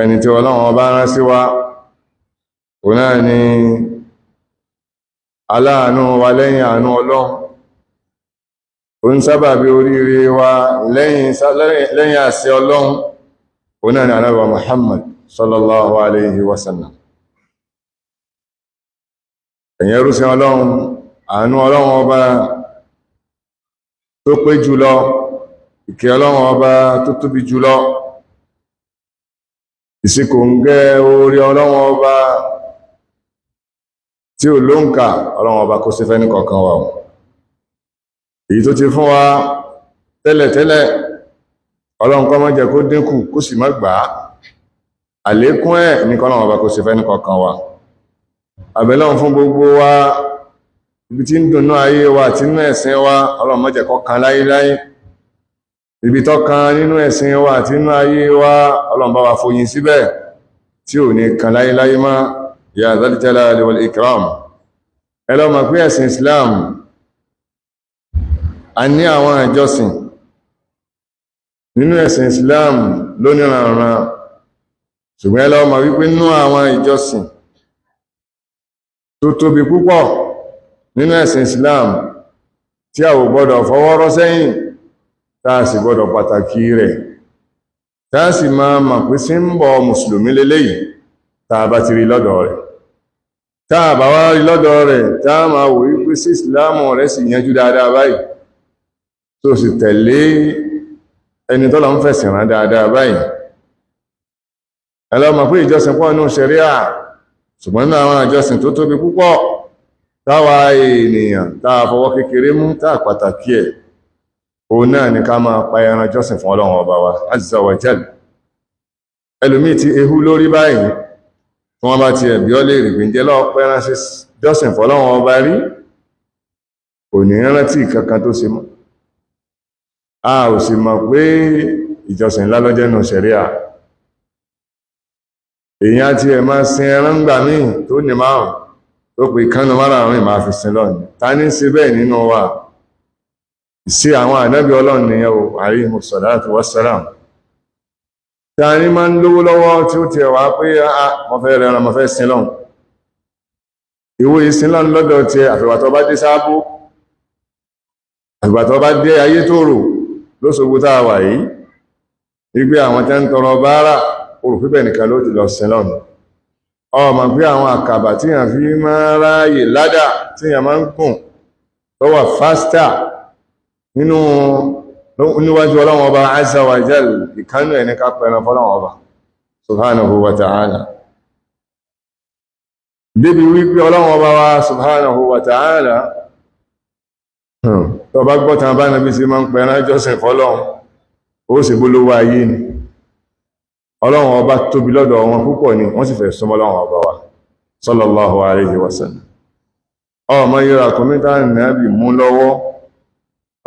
ẹni tí Ọlọ́run ọba rán sí wa òun náà ni aláàánú wa lẹ́yìn àánú Ọlọ́run ó ń sábàbí oríire wa lẹ́yìn àṣẹ Ọlọ́run òun náà ni Ànábì wa Muhammad sallallahu alayhi wa sallam. ẹ̀yin ẹrúsìn Ọlọ́run, àánú Ọlọ́run ọba tó pé jùlọ, ìkẹ́ Ọlọ́run ọba tó tóbi jùlọ, ìsìnkòǹgẹ́ orí Ọlọ́run ọba tí ò lóǹkà, Ọlọ́run ọba kó ṣe fẹ́ ní kọ̀ọ̀kan wa. èyí tó ti fún wa tẹ́lẹ̀tẹ́lẹ̀, Ọlọ́run kó má jẹ́ kó dínkù kó sì má gbà á, àlékún ẹ̀ ní k'Ọlọ́run ọba kó ṣe fẹ́ ní kọ̀ọ̀kan wa. àbẹ̀lọ́run fún gbogbo wa, ibi tí ń dùnnú ayé wa àti nínú ẹ̀sìn wa, Ọlọ́run má jẹ́ kó kan láyéláyé. ibi tó kan nínú ẹ̀sìn wa àti nínú ayé wa, Ọlọ́run bá wa fòyìn síbẹ̀ tí ò ní kan láyéláyé má, ya dhal jalali wal ikram. ẹ lọ mọ̀ pé ẹ̀sìn Islam a ní àwọn ìjọsìn nínú ẹ̀sìn Islam lóníranran, ṣùgbọ́n ẹ lọ mọ̀ wípé nínú àwọn ìjọsìn tó tóbi púpọ̀ nínú ẹ̀sìn Islam tí a ò gbọdọ̀ fọwọ́rọ́ sẹ́yìn, táà sì gbọdọ̀ pàtàkì rẹ̀, táà sì máa mọ̀ pé símbọ̀ mùsùlùmí leléyìí táà bá ti rí lọ́dọ̀ rẹ̀. táà bá wá rí lọ́dọ̀ rẹ̀, táà máa wò wípé sí ìsìláàmù rẹ̀ sì yanjú dáadáa báyìí, tó sì tẹ̀lé ẹni tọ́lọ̀ ń fẹ̀sìn rán dáadáa báyìí. ẹ lọ mọ̀ pé ìjọsìn pọ̀ nínú ṣẹ̀ríà, ṣùgbọ́n nínú àwọn ìjọsìn tó tóbi púpọ̀ táwa ènìyàn táà fọwọ́ kékeré mú, táà pàtàkì ẹ̀, òun náà ni ká máa pa ẹran jọ́sìn fún Ọlọ́run ọba wa azza wa jal. ẹlòmí ti ehu lórí báyìí, tí wọ́n bá ti ẹ̀bí ọ́ lè rí gbìnjẹ́ lọ́ọ́ pẹ́ran jọ́sìn fún Ọlọ́run ọba rí, kò ní rántí kankan tó ṣe mọ́. a ò sì mọ̀ pé ìjọsìn ńlá lọ́jẹ́ nù ṣẹ̀ríà. èèyàn ti ẹ̀ máa sin ẹran gbà míì tó ní márùn tó pè kánú márùn máa fi sin lọ́nà. ta ní ṣe bẹ́ẹ̀ nínú wa? sí àwọn ànábì Ọlọ́run nìyẹn o, alayhimu salatu wassalam. ta ní máa ń lówó lọ́wọ́ tí ó ti ẹ̀wà pé mo fẹ́ rẹran, mo fẹ́ sin lọ́hun. ìwé ìsin lọ́hun lọ́dọ̀ ti àfìgbà tó bá dé sáábó, àfìgbà tó bá dé ayé tó rò lóṣogbo tá a wà yìí, wípé àwọn tẹ́ ń tọrọ báárà orò pípẹ̀ nìkan ló ti lọ sin lọ́hun. ọmọ pé àwọn àkàbà tí yàn fi máa ráyè ládà tí yàn máa ń gùn tó wà fásità níwájú Ọlọ́run ọba azza wa jal, ìkánú ẹni ká pẹ̀rọ fọ́lọ́run ọba subhanahu wa ta'ala. débi wípé Ọlọ́run ọba wa subhanahu wa ta'ala, tó bá gbọ́tàn bá nàbí sí máa ń pẹ̀rọ jọ́sìn fọ́lọ́run, ó sì gbólówó ayé ni. Ọlọ́run ọba tóbi lọ́dọ̀ wọn púpọ̀ ni, wọ́n sì fẹ́ súnmọ́ Ọlọ́run ọba wa sallallahu alayhi wa sallam. ọmọ yìí ràkúnmí tá nàbí mú lọ́wọ́,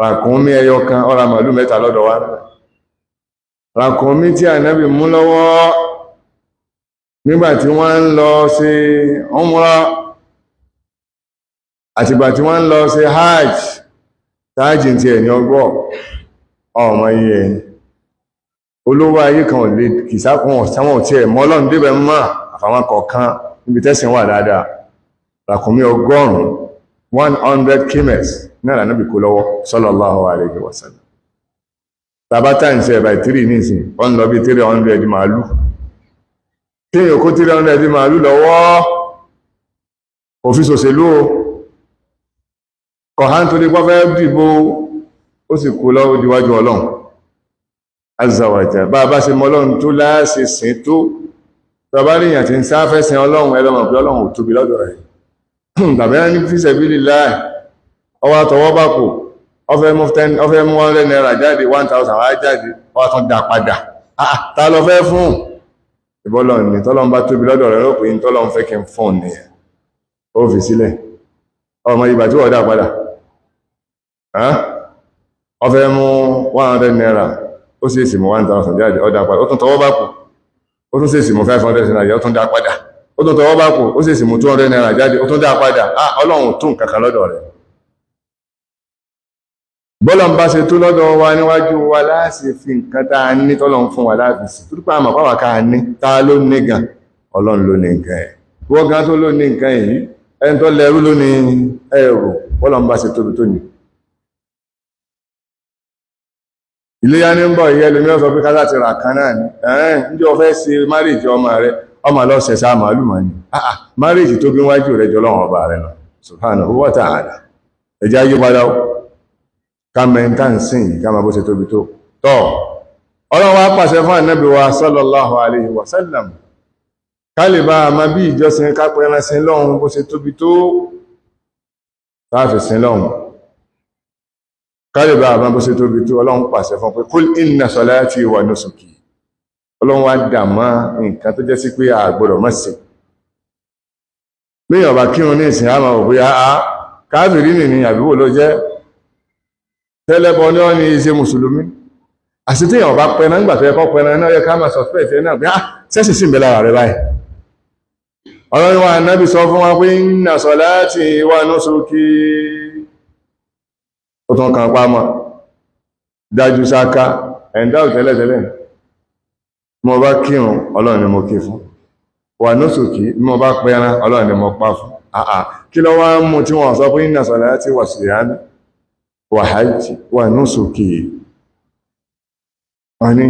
ràkúnmí ẹyọ kan, ọ̀rà màlúù mẹ́ta lọ́dọ̀ wa. ràkúnmí tí ànábì mú lọ́wọ́ nígbà tí wọ́n ń lọ sí umrah àtìgbà tí wọ́n ń lọ sí hajj, tájì tí ẹni ọgbọ́ ọmọ iye ẹni olówó ayé kan lè kìsákùn ọ̀sáwọn tí ẹ̀ mọ́lọ́n débẹ̀ mọ́ àfàwọn kọ̀ọ̀kan níbi tẹ́sìn wà dáadáa. ràkúnmí 100 kms náà lànàbì kó lọ́wọ́ sallallahu alayhi wa sallam. tàbátà ń ṣe ẹ̀bà 3 nísìn, wọ́n lọ bí 300 màálù. tí yíò kó 300 màálù lọ́wọ́ òfíìsì òṣèlú kọ̀hán tó ní pọ́fẹ́ dìbò, ó sì kó lọ́wọ́ díwájú Ọlọ́run azza wa jalla. bá bá ṣe mọ Ọlọ́run tó láàṣẹ sìn tó, tọba ríyàn tí ń sáfẹ́ sin Ọlọ́run, ẹlọ́mọ̀ pé Ọlọ́run ò tóbi lọ́dọ̀ rẹ̀. tàbí ní fi sabilillah, ọwọ́ tọwọ́ bá kò, ọfẹ́ mú 100 naira jáde, 1000 wá jáde, ọwọ́ tún dá padà. ta lọ fẹ́ fún ìbọ́lọ̀ ní tọ́lọ́run bá tóbi lọ́dọ̀ rẹ̀, lópin tọ́lọ́run fẹ́ kí n fún ní ẹ̀ ó fi sílẹ̀. ọmọ ìgbà tí wọ́n dá padà, ọfẹ́ mú 100 naira, ó sì èsì mú 1000 jáde, ó dá padà. ó tún tọwọ́ bá kò, ó tún sì èsì mú 500 naira, ó tún dá padà. ó tún tọwọ́ bá kò, ó sì èsì mú 200 naira jáde, ó tún dá padà. Ọlọ́run tún kankan lọ́dọ̀ rẹ̀. bọ́lọ̀ ń bá ṣe tó lọ́dọ̀ wa níwájú wa láti fi nǹkan tá a ní tọ́lọ̀ ń fún wa láti sí tó dípá àmà pàwà ká ní tá ló ní gan ọlọ́run ló ní nǹkan ẹ̀ wọ́n gan tó ló ní nǹkan yìí ẹni tó lẹ́rú ló ní ẹrù bọ́lọ̀ ń bá ṣe tóbi tó ní iléyá ní ń bọ̀ ìyẹ́ lómi ọ̀sọ̀ pé kásá ti rà kan náà ní ní ọ fẹ́ ṣe márìjì ọmọ rẹ ọmọ lọ́sẹ̀ sá màálù mọ́ ni márìjì tó bí wájú rẹ jọ lọ́wọ́ ọba rẹ lọ subhanahu wa ta'ala ẹjá yí padà kámẹ́ntà ń sìn yìí ká máa bó ṣe tóbi tó tọ́ ọlọ́run wá pàṣẹ fún ànábì wa sallallahu alaihi wa sallam kálíbà àmà bí ìjọsìn kápẹ́ ẹransin lọ́hun bó ṣe tóbi tó táàfì sin lọ́hun kálíbà àmà bó ṣe tóbi tó ọlọ́run pàṣẹ fún pé kul inna salati wa nusuki ọlọ́run wá dàmá nǹkan tó jẹ́ sí pé àgbọ̀dọ̀ má ṣe léèyàn bá kírun ní ìsìn àmà òbí káàfìrí nìní àbíwò ló jẹ́ tẹ́lẹ́bọ ní ọ́ ní iṣẹ́ mùsùlùmí àṣítíyàn bá pẹ́ná nígbà tó ẹkọ́ pẹ́ná náà yẹ ká máa suspect ẹ̀ náà bí sẹ́sì sí ìbẹ̀lá rẹ̀ báyìí ọlọ́run wa nábì sọ fún wa pé inna salati wa nusuki ó tún kan pàmọ́ dájú sáká ẹ̀ndá òtẹ́lẹ̀tẹ́lẹ̀ mo bá kírun ọlọ́run ni mo kí fún wa nusuki mo bá pẹ́ná ọlọ́run ni mo pa fún kí ló wá ń mú tí wọ́n sọ pé inna salati wa siyami wa hajji wa nusuki wọ́n ní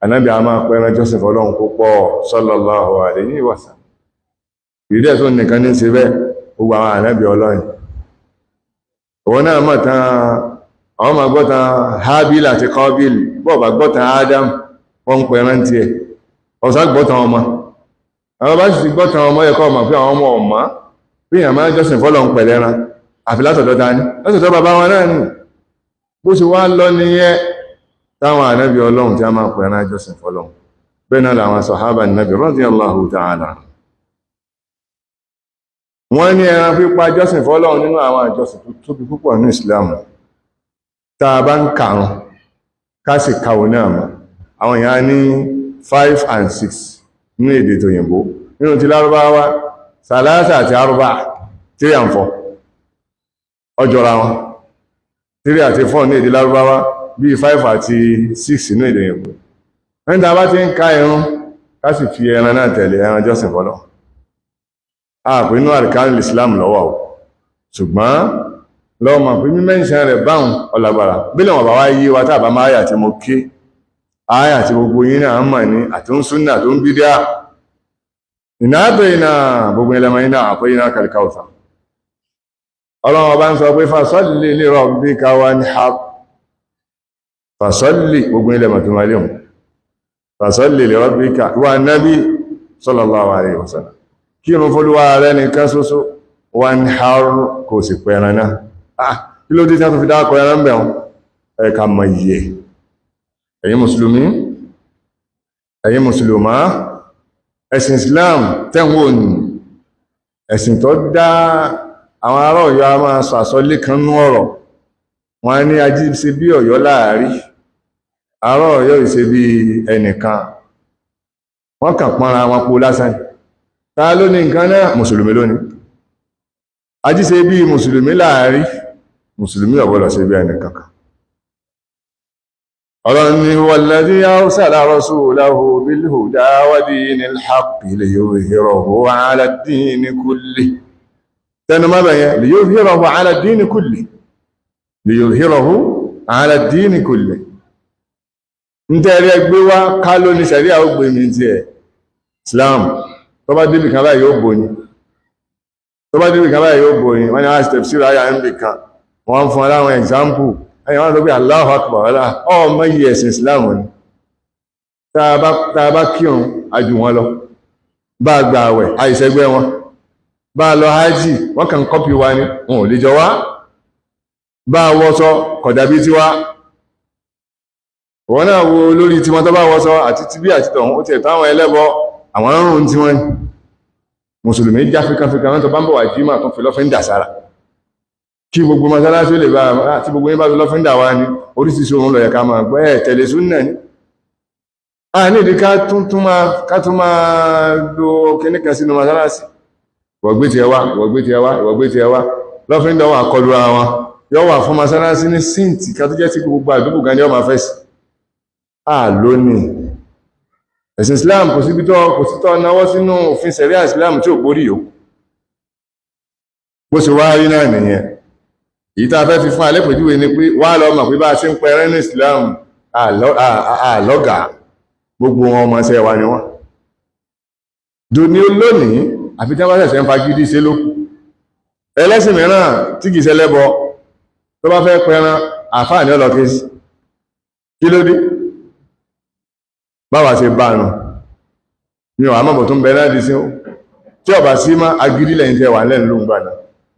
ànábì a máa pẹ́ran joseph ọlọ́run púpọ̀ sallallahu alaihi wa sallam ìdẹ́ tó nìkan ní ṣe bẹ́ẹ̀ gbogbo àwọn ànábì ọlọ́run òun náà mọ̀ tán àwọn máa gbọ́tàn Hábílì àti Kọ́bílì bọ́ọ̀bà gbọ́tàn Adam wọ́n ń pẹ̀rán tí ẹ̀ ọ̀sá gbọ́tàn ọmọ àwọn bá sì gbọ́tàn ọmọ ẹ̀kọ́ ọmọ pé àwọn ọmọ ọmọ bí ìyàn máa jọ́sìn fọ́lọ́run pẹ̀lẹ́ran àfi látọ̀dọ̀ ta ní látọ̀dọ̀ bàbá wọn náà ní bó ṣe wá lọ nìyẹn táwọn ànábì ọlọ́run tí a máa pẹ̀rán jọ́sìn fọ́lọ́run bẹ́ẹ̀ náà làwọn sàhábà nàbì radiyallahu ta'ala wọ́n ní ẹran pípa jọ́sìn fọ́lọ́run nínú àwọn àjọsìn tó tóbi púpọ̀ ní ìsìlámù tá a bá ń kàrún ká sì kàwò náà mọ́ àwọn èèyàn ní 5 and 6 nínú èdè tòyìnbó nínú ti lárúbáwá sàlásà àti arúbá 3 and 4 ọjọ́ra wọn 3 àti 4 ní èdè lárúbáwá bí 5 àti 6 nínú èdè tòyìnbó wọ́n tá a bá ti ń ká irun ká sì fi ẹran náà tẹ̀lé ẹran jọ́sìn fọ́lọ́run àpò inú àríkánì Islam lọ́wọ́ ò ṣùgbọ́n lọ́wọ́ ma pín mímẹ́ṣẹ́ rẹ̀ báhùn ọlágbára bí lọ́wọ́ bá wá yí wa tàbá máa yà tí mo ké ayà tí gbogbo yín náà mọ̀ ní àti ń súnnà tó ń bídá ìnáàtọ̀ iná gbogbo ilẹ̀mọ̀ iná àpò iná kàlìkàwùsà ọlọ́wọ́ bá ń sọ pé fasalli li rabbika wanhar fasalli gbogbo ilẹ̀mọ̀ tó máa léhùn fasalli li rabbika wa nabi sallallahu alaihi wasallam kí irun fólúwà rẹ̀ nìkan ṣoṣo wanhar kò sì pẹ̀rẹ̀ náà kí ló dé tí a tó fi dákọ̀ ẹran bẹ̀rún ẹ̀ka mọ̀ yìí ẹ̀yin mùsùlùmí ẹ̀yin mùsùlùmá ẹ̀sìn Islam tẹ́wọ̀n ní ẹ̀sìn tó dá àwọn ará Ọ̀yọ́ a máa sọ àsọlé kan nú ọ̀rọ̀ wọn ní ají ṣe bí Ọ̀yọ́ láàrí ará Ọ̀yọ́ ìṣe bí ẹnìkan wọ́n kàn pọ́nra wọn po lásán ta ló ní nǹkan náà mùsùlùmí lónìí ají ṣe bí mùsùlùmí láàrí mùsùlùmí ọ̀bọ̀lọ̀ ṣe bí ẹni kankan ọlọ́run ni walladhi arsala rasulahu bil huda wa dinil haqqi liyuzhirahu ala ad-dini kulli tẹnu má bẹ̀yẹ liyuzhirahu ala ad-dini kulli liyuzhirahu ala ad-dini kulli ń tẹ́rí ẹgbẹ́ wá ká ló ní ṣàríà ó gbé mi ti ẹ̀ Islam tó bá débì kan báyìí yóò bóni wọ́n ni a step sí ráyà ń bì kan wọ́n fún aláwọn example ẹ̀yìn wọ́n tó bí Allahu Akbar ọlá ọmọ yìí ẹ̀sìn Islam ni tàbá kírun ajú wọn lọ bá gba àwẹ̀ àìsẹ́gbẹ́ wọn bá lọ hajji wọ́n kàn kọ́pì wa ní wọn ò lè jọ wá bá wọ́sọ kọ̀dàbí tí wá wọ́n náà wo lórí tí wọ́n tó bá wọ́sọ àti tí bí àti tọ̀hún ó ti ẹ̀tọ́ àwọn ẹlẹ́bọ àwọn rùn tí wọ́n mùsùlùmí já fíkàfíkà wọ́n tó bá ń bọ̀ wà jímà tó fi lọ́fíndà sára kí gbogbo mọ́sálásí lè bá tí gbogbo yín bá fi lọ́fíndà wá ní oríṣiríṣi ohun ló yẹ ká máa gbọ́ tẹ̀lé súnnà ní a ní ìdí ká tún máa lo kíníkan sínú mọ́sálásí ìwọ̀gbé ti ẹwà lọ́fíndà wọn àkọlù ara wọn yóò wà fún mọ́sálásí ní síǹtì ká tó jẹ́ tí gbogbo àdúgbò gan ni ó máa fẹ́ sí lónìí ẹ̀sìn Islam kò sí tọ́ náwó sínú òfin ṣẹ̀ríà Islam tí ò borí yòókù bó ṣe wá rí náà nìyẹn èyí tá a fẹ́ fi fún alẹ́pẹ̀júwe ni pé wá lọ mọ̀ pé bá a ṣe ń pẹrẹ́ ní Islam àlọ́gà gbogbo wọn ọmọ ṣẹ́ wa ni wọ́n dòní lónìí àfi tí wọ́n ṣẹ̀ṣẹ̀ ń fagídí ṣe lókù ẹlẹ́sìn mìíràn tí kìí ṣẹlẹ́bọ tó bá fẹ́ pẹran àfáà ní ọlọ́kẹ́sì kí ló dé báwa ṣe bá nù ní ọ̀há mọ̀bọ̀ tó ń bẹ láti sí tí ọba sí má agídí lẹ́yìn tẹ́ wà lẹ́nu ló ń gbà náà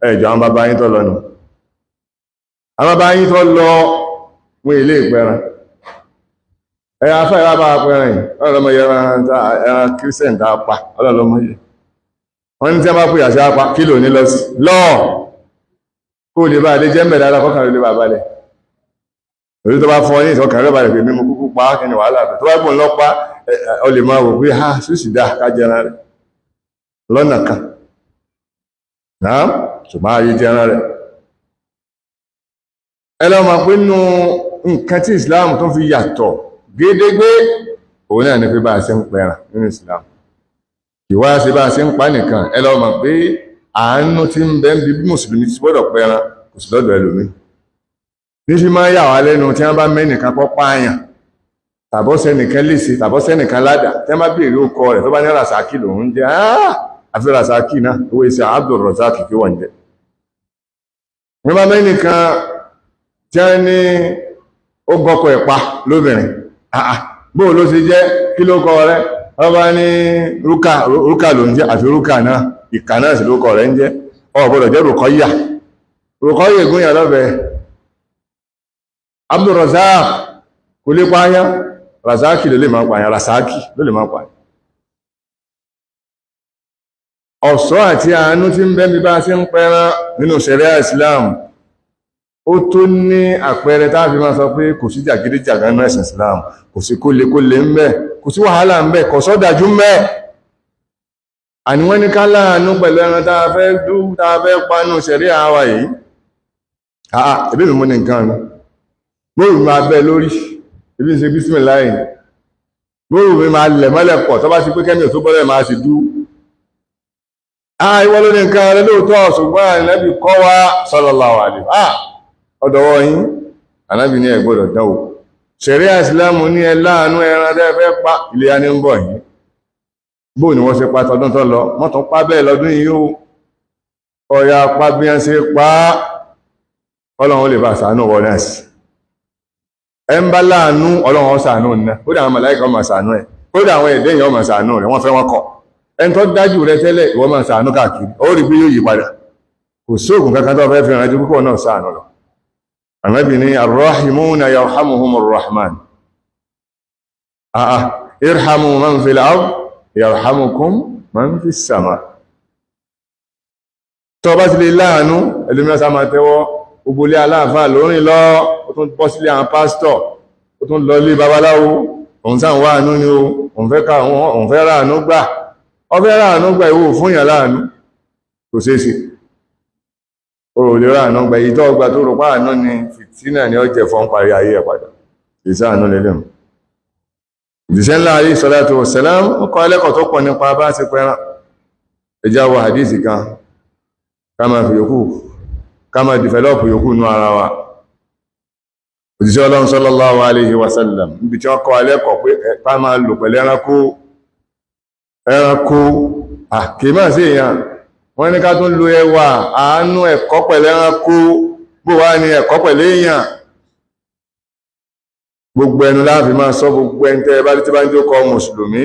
ẹjọ́ àwọn bàbá yín tó lọ nù àwọn bàbá yín tó lọ wọn ilé ìpẹran ẹ̀yà afẹ́ ìwà bá pẹran yìí ọlọ́lọ́mọ yẹ ẹran kírísẹ̀n tá a pa ọlọ́lọ́mọ yẹ wọ́n ní tí wọ́n bá pè àṣẹ apá kílò ní lọ sí lọ́ọ̀ kó lè bá lè jẹ́ mẹ́ta alákọ́kàn lè bá balẹ̀ èyí tó bá fọ́ ní ìtọ́kàn rẹ̀ balẹ̀ pé mímú kúkú pa kí ni wàhálà rẹ̀ tó bá gbọ́n lọ́pàá ọ lè máa wò pé ha ṣúṣì dá ká jẹran rẹ̀ lọ́nà kan náà ṣùgbọ́n ayé jẹran rẹ̀ ẹ lọ́ máa pé nínú nǹkan tí Islam tó fi yàtọ̀ gédégbé òun náà ni pé bá a ṣe ń pẹran nínú Islam ìwá ṣe bá a ṣe ń pa nìkan ẹ lọ́ máa pé àánú tí ń bẹ ń bí mùsùlùmí ti gbọ́dọ̀ pẹran kò sí lọ́dọ̀ ẹlòmíì ní fi máa yà wá lẹ́nu tí wọ́n bá mẹ́nìkan pọ́ pààyàn tàbọ́sẹ́nìkan léṣe tàbọ́sẹ́nìkan ládà tí wọ́n bá béèrè ó kọ rẹ̀ tó bá ní Rasaki lòun jẹ́ àfi Rasaki náà owó iṣẹ́ Abdul Razak kí wọ́n jẹ́ wọ́n bá mẹ́nìkan tí wọ́n ní ó gọ́kọ̀ ẹ̀pa lóbìnrin bóò ló ṣe jẹ́ kí ló kọ rẹ̀ wọ́n bá ní rúkà lòun jẹ́ àfi rúkà náà ìkà náà sì ló kọ rẹ̀ ń jẹ́ ọ̀gbọ́dọ̀ jẹ́ Rùkọ́yà ègúnyà lọ́bẹ̀ẹ́ Abdul Razak kò lè pààyàn Razaki ló lè máa pààyàn Rasaki ló lè máa pààyàn ọ̀ṣọ́ àti àánú tí ń bẹ bí bá ṣe ń pẹran nínú ṣẹ̀ríà Islam ó tó ní àpẹẹrẹ tá fi máa sọ pé kò sí jàgídíjàgan nínú ẹ̀sìn Islam kò sí kólekóle ń bẹ kò sí wàhálà ń bẹ kò sọ́dájú ń bẹ àní wọ́n ní ká láàánú pẹ̀lú ẹran tá a fẹ́ pa nínú ṣẹ̀ríà wa yìí ẹbí mi mú ní nǹkan mi gbóòrùn máa bẹ́ lórí ibi ń ṣe bísímìláì gbóòrùn mi máa lẹ̀ mọ́lẹ̀ pọ̀ tó bá ti pé kẹ́mì ò tó bọ́lẹ̀ máa sì dú ìwọ́ ló ní nǹkan rẹ lóòótọ́ ṣùgbọ́n ànábì kọ́ wá sallallahu alaihi ọ̀dọ̀wọ́ yín ànábì ní ẹ gbọ́dọ̀ dánwò ṣẹ̀ríà ìsìlámù ní ẹ láàánú ẹran tẹ́ fẹ́ pa ilé ya ní ń bọ̀ yìí bóò ni wọ́n ṣe pa tọdún tó lọ mọ́tún pa bẹ́ẹ̀ lọ́dún yìí ó ọ̀yà pa bí wọ́n ṣe pa ọlọ́run lè bá ṣàánú wọ náà sí ẹ ń bá láàánú ọlọ́run ó ṣàánú ní kódà àwọn màláíkà ó máa ṣàánú ẹ̀ kódà àwọn èdè èèyàn ó máa ṣàánú rẹ̀ wọ́n fẹ́ wọ́n kọ̀ ẹni tó dájú rẹ tẹ́lẹ̀ ìwọ máa ṣàánú káàkiri ó rí pé yóò yí padà kò sóògùn kankan tó fẹ́ fi ràn ju púpọ̀ náà ṣàánú lọ Ànábì ní arrahimuna yarhamuhumur rahman irhamu man fil ard yarhamukum man fis sama tó bá ti lè láàánú ẹlòmíràn máa tẹ́wọ́ ògbólé aláàfáà lórin lọ ó tún bọ́ sílé àwọn pásítọ̀ ó tún lọ lé babaláwo òun sáà wà ánú ni òun fẹ́ ráàánú gbà ọfẹ́ ráàánú gbà ìwò fún ìyà láàánú kò ṣeéṣe o lè ráàánú gbà ìtọ́ ọgbà tó rọpá àánú ni fìtínà ni ó jẹ fọ́n parí ayé ẹ̀ padà ìsáàánú lélẹ̀mù ìdíṣẹ́ ńlá ayé salatu wassalam ó kọ́ ẹlẹ́kọ̀ọ́ tó pọ̀ nípa bá ti pẹ́ràn ẹjá wọ hadisi kan ká máa fi yòókù ká máa dìfẹ́lọ́pù yòókù nú ara wa òjíṣẹ́ Ọlọ́run sallallahu alaihi wasallam níbi tí wọ́n kọ́ ẹlẹ́kọ̀ọ́ pé ká máa lò pẹ̀lú ẹranko àkèmọ́ sí èèyàn wọ́n ní ká tún lo ẹwà àánú ẹ̀kọ́ pẹ̀lú ẹranko bó wá ní ẹ̀kọ́ pẹ̀lú èèyàn gbogbo ẹnu láàfin máa sọ gbogbo ẹni tẹ́ bá tí bá ń jókòó mùsùlùmí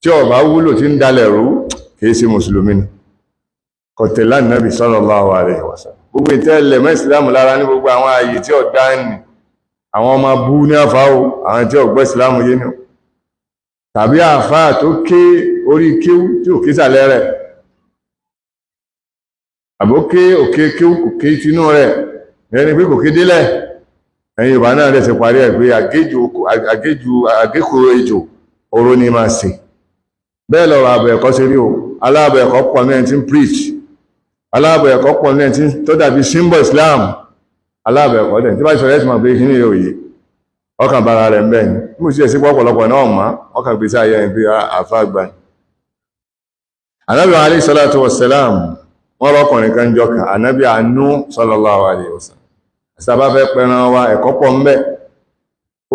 tí ó bá wúlò tí ń dalẹ̀ rú kìí ṣe mùsùlùmí ni kọ̀tẹ̀lá nàbì sallallahu alaihi wasallam gbogbo ìtẹ́lẹ̀ mọ́ ìsìlámù lára ní gbogbo àwọn ààyè tí ó dá ní àwọn ọmọ bú ní àfáwò àwọn tí ó gbọ́ ìsìlámù yé ní tàbí àfáà tó ké orí kéwú tí ò ké sàlẹ̀ rẹ̀ àbóké òké kéwú kò ké tinú rẹ̀ ẹni pé kò ké délẹ̀ ẹ̀yìn Yorùbá náà rẹ̀ ti parí ẹ̀ pé àgékòrò ejò oró ní máa ṣe bẹ́ẹ̀ lọ́rọ̀ àbẹ̀ ẹ̀kọ́ ṣe rí o aláàbẹ̀ ẹ̀kọ́ pọ̀ ní ẹni tí ń preach aláàbẹ̀ ẹ̀kọ́ pọ̀ ní ẹni tí tó dàbí symbol Islam alábẹ̀ẹ̀kọ́ dẹ̀ tí bá sọ ẹ́sùn pé kí ní òye ọkàn bára rẹ̀ ń bẹ̀ ní mú sí ẹ̀sí pọ̀pọ̀lọpọ̀ náà mọ́ ọkàn gbé sí ayẹ́ ìpé àfáàgbà Ànábì alayhi salatu wassalam wọ́n rọ́kùnrin kan jọka Ànábì àánú sallallahu alayhi wasallam sábà fẹ́ pẹran wa ẹ̀kọ́ pọ̀ ń bẹ̀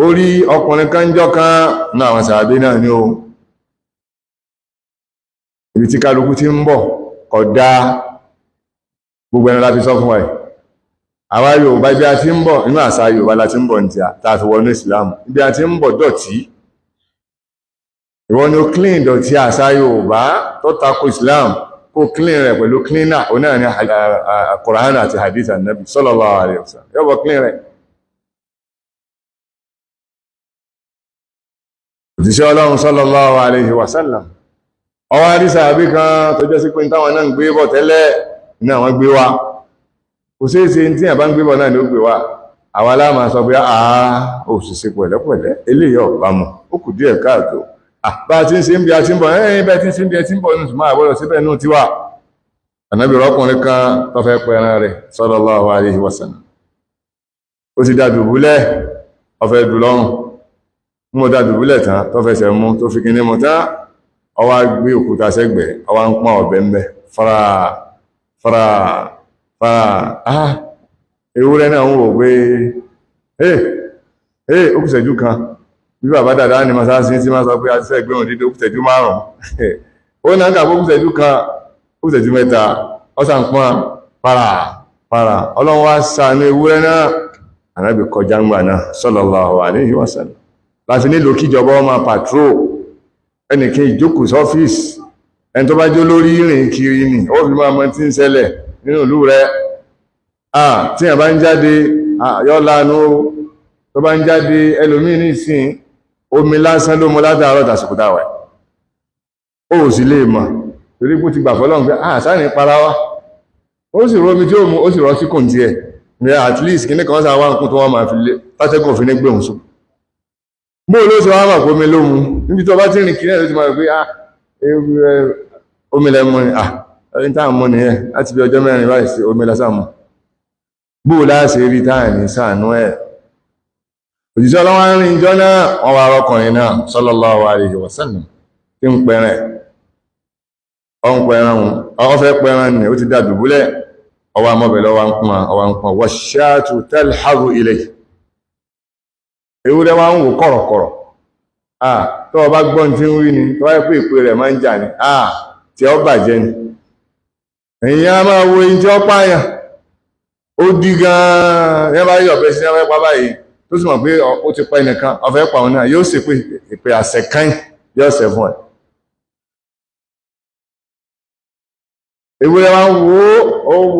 ó rí ọkùnrin kan jọka náà àwọn sàábé náà ní o ibi tí kálukú ti ń bọ̀ kódà gbogbo ẹni láti sọ fún wa yìí àwa Yorùbá ibi a ti ń bọ̀ nínú àṣà Yorùbá láti ń bọ̀ ní ta fi wọnú ìsìlámù ibi a ti ń bọ̀ dọ̀tí ìwọ ni ó clean dọ̀tí àṣà Yorùbá tó tako Islam kó clean rẹ̀ pẹ̀lú cleaner ó náà ní Kùránì àti hadith Ànábì sallallahu alaihi wasallam yóò bọ̀ clean rẹ̀ òjíṣẹ́ Ọlọ́run sallallahu alaihi wasallam ọwọ́ àdísà àbí kan tó jẹ́ sí pé táwọn náà ń gbé bọ̀ tẹ́lẹ̀ ní àwọn gbé wá kò sí ṣe tí àbá ń gbé bọ̀ náà ní ó gbé wá àwọn aláàmà sọ pé òṣìṣẹ́ pẹ̀lẹ́pẹ̀lẹ́ eléyìí ọ̀bá mu ó kù díẹ̀ káàtó bá a ti ń ṣe ń bí a ti ń bọ̀ bẹ́ẹ̀ tí ń ṣe ń bí ẹ ti ń bọ̀ nù máa gbọ́dọ̀ síbẹ̀ nù tí wà Ànábì ọkùnrin kan tó fẹ́ pẹran rẹ̀ sallallahu alaihi wasallam ó ti dá dùbúlẹ̀ ó fẹ́ dù lọ́rùn mú dá dùbúlẹ̀ tán tó fẹsẹ̀ mú tó fi kíní mú tán ó wá gbé òkúta sẹ́gbẹ̀ẹ́ ó wá ń pọ́n ọ̀bẹ ń bẹ fara ewúrẹ́ náà ń wò pé ó kù ṣẹ́jú kan bí bàbá dàdá ní masáàsí tí máa sọ pé a ti fẹ́ gbé wọn dídé ó kù ṣẹ́jú márùn-ún ó náà kà ó kù ṣẹ́jú kan ó kù ṣẹ́jú mẹ́ta ó sàn pọ́n para Ọlọ́run wá ṣàánú ewúrẹ́ náà Ànábì kọjá ń gbà náà sallallahu alaihi wasallam láti nílò kíjọba ọmọ pàtró ẹnìkan ìjókòó sọ́fíìsì ẹni tó bá jó lórí ìrìn kiri ni ó fi máa mọ̀ tí ń ṣẹlẹ̀ nínú ìlú rẹ̀ tí a bá ń jáde yọ́ lánú tó bá ń jáde ẹlòmíì ní ìsìn omi lásán ló mọ́ látàárọ̀ tàsìkò dáwà ó sì lè mọ̀ torí kú ti gbà fọ́lọ́run pé sáàrin para wá ó sì rómi tí ó mú ó sì rọ́ sí kùn tí ẹ̀ ní at least kí ní kan sáà wá ń kún tó wọ́n máa fi lé tátẹ́gùn fi ní gbé òun sùn bó ló ṣe wá mà kó mi ló mu níbi tó bá ti rìn kiri ẹ̀ ló ti máa rí pé omi lẹ́mú ni ẹni táà mọ́ nìyẹn láti bí ọjọ́ mẹ́rin báyìí sí omi lásàmù bó láàṣẹ rí táà ní sàánú ẹ̀ òjíṣẹ́ Ọlọ́run rìn ìjọ náà wọ́n wá rọ́kùnrin náà sallallahu alaihi wasallam tí ń pẹ̀rẹ̀ ọ fẹ́ pẹ̀rẹ̀ ní ó ti dá dùbúlẹ̀ ọwá mọ́bẹ̀ lọ́wọ́ ń pọn wash-shatu talhazu ilayhi ewúrẹ́ wá ń wò kọ̀rọ̀kọ̀rọ̀ tó ọba gbọ́n tí ń rí ni tó wáyé pé ìpè rẹ̀ máa ń jà ní tí ó bàjẹ́ ni èyàn a máa wo èyí tí ó pààyàn ó dí gan-an yẹn bá yọ̀ bẹ́ sí ẹwẹ́ pápá yìí tó sì mọ̀ pé ó ti pa ẹnìkan ọ̀fẹ́ pa òun náà yóò sì pé ìpè àṣẹ kan yóò ṣẹ fún ẹ̀ ewúrẹ́ wá ń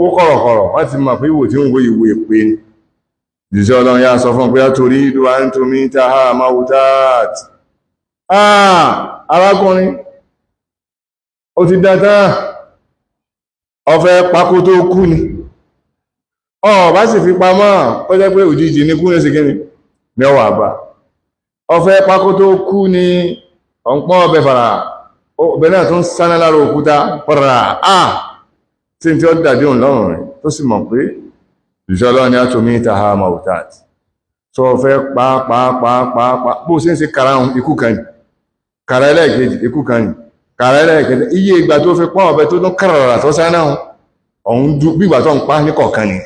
wo kọ̀rọ̀kọ̀rọ̀ wọ́n ti mọ̀ pé ìwò tí ń wo ìwò ìpè ni ìjíṣẹ́ Ọlọ́run yá sọ fún pé torí ìlú à ń tó mi ta ha máa wù táàtì arákùnrin ó ti dáta ọfẹ́ pákó tó kú ni bá sì fi pamọ́ ó jẹ́ pé òjijì ní kú ní síkíní mẹ́wàá bá ọfẹ́ pákó tó kú ni ọ̀pọ̀ ọbẹ̀ fara ọbẹ̀ náà tó ń sáná lára òkúta pọ̀rà tí tí ó dàdí òun lọ́rùn rẹ̀ tó sì mọ̀ pé ìṣọ́lọ́ ni a tó mí ta ha mautat tó fẹ́ pàápàá bó ṣe ń ṣe karahun ikú kan kàrà ẹlẹ́ẹ̀kejì ikú kan kàrà ẹlẹ́ẹ̀kejì iye ìgbà tó fi pọ́n ọ̀bẹ tó tún kàràrà tó sáná ọ̀hún bí ìgbà tó ń pa ní kọ̀ọ̀kan ni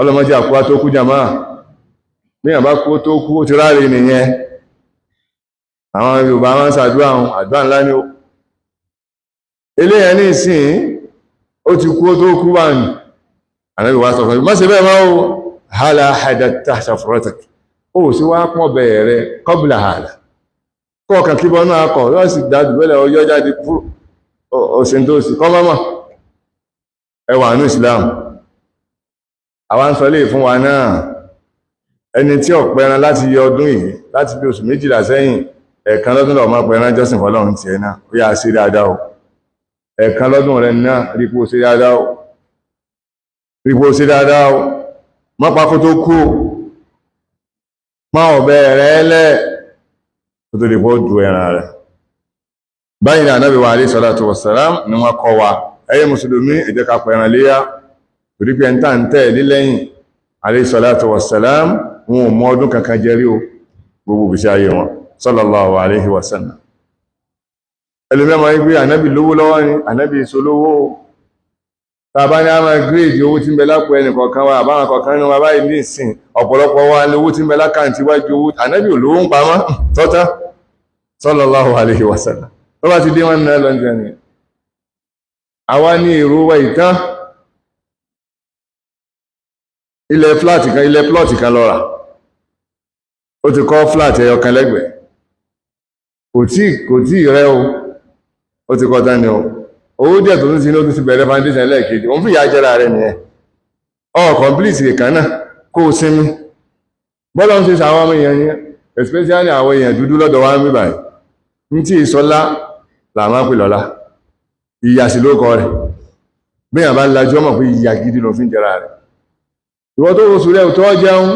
ọlọ́mọdé àkúwá tó kú jàmá bí àbá kú tó kú ó ti ráre nìyẹn àwọn Yorùbá wọn ṣàdúrà àdúrà ńlá ni ó eléyẹn ní ìsìn ó ti kú tó kú wà ní ànábì wá sọ fún mi má ṣe bẹ́ẹ̀ máa ó hálà hadatta shafratak ó sì wá pọ́n bẹ̀rẹ̀ qabla hálà kọ́ọ̀kan kí bọ́nú akọ̀ yóò sì dájú bẹ́lẹ̀ ọjọ́ jáde òsìn tó sì kọ́ mọ́mọ́ ẹwà ní Islam àwọn ń sọ lè fún wa náà ẹni tí ó pẹran láti yọ ọdún yìí láti bí oṣù 12 sẹ́yìn ẹ̀ẹ̀kan lọ́dún lọ máa pẹran jọ́sìn fọ́lọ́run tiẹ̀ náà ó yá sí dáadáa o ẹ̀ẹ̀kan lọ́dún rẹ̀ náà rípo sí dáadáa o rípo sí dáadáa o mọ́ pákó tó kú mọ́ ọ̀bẹ rẹ̀ lẹ́ tó tó lè pọ́ du ẹran rẹ̀ báyìí ní Ànábì wa alayhi salatu wassalam ni wọ́n kọ́ wa ẹyẹ mùsùlùmí ẹ jẹ́ ká pẹran léyá torí pé ẹntà ń tẹ́ ẹ̀lé lẹ́yìn alayhi salatu wassalam wọn ò mọ ọdún kankan jẹ́rí o gbogbo ìgbésí ayé wọn sallallahu alayhi wa sallam ẹlùmẹ́mọ̀ igbé ànábì lówó lọ́wọ́ ni ànábì èso lówó tàbá ní a máa gírèdì owó tí ń bẹ lápò ẹnì kọ̀ọ̀kan wa àbáwọn kọ̀ọ̀kan ní wọn báyìí ní ìsìn ọ̀pọ̀lọpọ̀ wa ní owó tí ń bẹ lákàntí wájú owó ànábì olówó ń pamọ́ tọ́tá sallallahu alayhi wa sallam tó bá ti dé wọn náà lọ́njẹ́ ni àwa ní èrò wa ìtàn ilẹ̀ plọ́ọ̀tì kan lọ́ra ó ti kọ́ flat ẹyọ kan lẹ́gbẹ̀ẹ́ kò tí rẹ́ o ó ti kọ́ tán ni o owó díẹ̀ tó tún sí ní ó tún ti bẹ̀rẹ̀ foundation lẹ́ẹ̀kejì òun fìyà jẹ́ra rẹ̀ nìyẹn complete ìkan náà kó o sinmi bọ́lá ń ṣe sàwọn ọmọ èèyàn yẹn especially àwọn èèyàn dúdú lọ́dọ̀ wa ń bí báyìí ní tí ìsọlá làwọn á pè lọ́lá ìyà sí ló kọ rẹ̀ bí yàn bá lajú ọmọ pé ìyà gidi ló fi ń jẹra rẹ̀ ìwọ tó oṣù rẹ̀ tó jẹun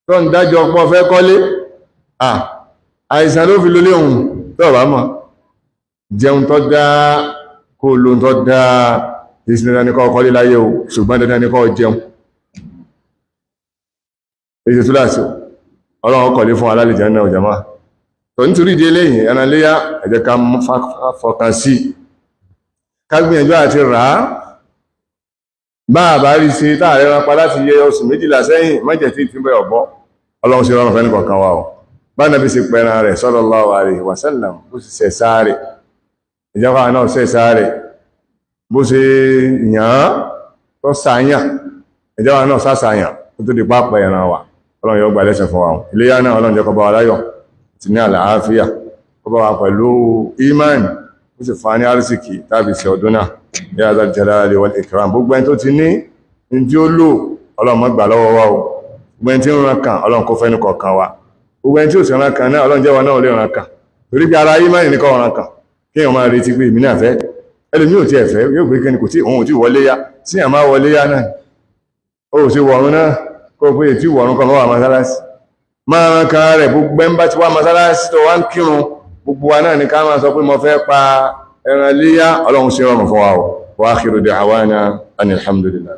tó ń dájọ́ pọ̀ fẹ́ kọ́lé àìsàn ló fi lólé òun tó bá mọ̀ jẹun tó dáa kó lóun tó dáa ìsìn dandan ní kọ́ kọ́lé láyé o ṣùgbọ́n dandan ní kọ́ jẹun èsì tó láti ọlọ́run kọ̀lé fún alálejò náà jàmáà tó nítorí ìdí eléyìí ẹran léyá ẹ jẹ́ ká fọkàn sí ká gbìyànjú àti rà á bá àbá rí sí táàrẹ ránpa láti yẹ oṣù 12 sẹ́yìn mọ́jẹ̀ tí ìfínbẹ̀ ọ̀bọ́ ọlọ́run sí rọrùn fẹ́ nìkọ̀ọ̀kan wa o bá nàbí sí pẹran rẹ̀ sallallahu alaihi wasallam bó sì sẹ̀ sáré ìjọba náà sẹ̀ sáré bó ṣe yàn án tó sàáyàn ìjọba náà sàṣàyàn tó tó di pápá ẹran wa ọlọ́run yóò gbà lẹ́sẹ̀ fún wa iléyá náà ọlọ́run jẹ́ kó bá wa láyọ̀ ti ní àlàáfíà kó bá wa pẹ̀lú ìmáànì ó sì fa ní àrísìkì tàbí sí ọdún náà ya zal jalali wal ikram gbogbo ẹni tó ti ní tí ó lò ọlọ́run má gbà lọ́wọ́ wa o gbogbo ẹni tí ń ran kan ọlọ́run kó fẹ́nu kọ̀ọ̀kan wa gbogbo ẹni tí ó sì ran kan náà ọlọ́run jẹ́ wa náà lè ran kan torí bí ara ìmáànì ní kọ́ ran kan kí èèyàn máa retí pé èmi náà fẹ́ ẹlòmí ò tí ẹ̀ fẹ́ yóò pé kí ni kò tí òun ò tí wọlé yá sí àmá wọlé yá náà ó sì wọ̀run náà kó pé tí wọ̀run kan wà mọ́sálásí máa ran kan rẹ̀ gbogbo ẹmbá ti wá mọ́sálásí tó wá ń kírun gbogbo wa náà ní ká máa sọ pé mo fẹ́ pa ẹran léyá ọlọ́run sí rọrùn fún wa o wa akhiru da'wana anil hamdulillah